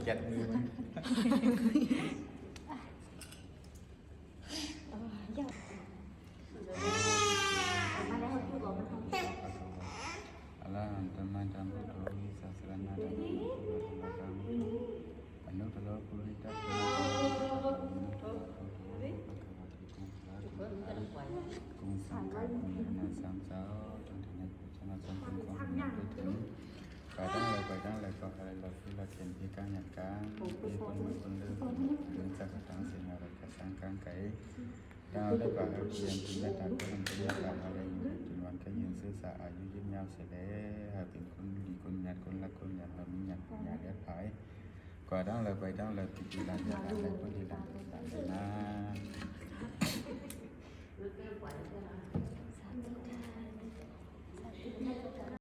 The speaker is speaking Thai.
กียดมือมันอะระหังสัมมาสัมพุทโธวิสัสสรณะธัมโมธัมมังอนุตตรปุริตะปุริกุงสังฆามินาสังสาวจนถึงในพุทธนาสังคุณของนับไปถึงไปตั้งเลยก็อะไรเราคือเราเขียนพิการอย่างกลางมีคนมือคนเลือกเรื่องจากต่างสิ่งอะไรกระสังกลางไก่ดาวได้ป่าเราเขียนถึงได้ตามก็มันจะเรียกการอะไรอยู่จนวันก็ยืนซื่อสาอายุยืนยาวเสียแล้วเป็นคนดีคนหยัดคนรักคนหยัดเรามีหยัดหยัดเลี้ยงผายก่อตั้งเลยไปตั้งเลยปิดดีลานเดียดได้คนดีลานนะ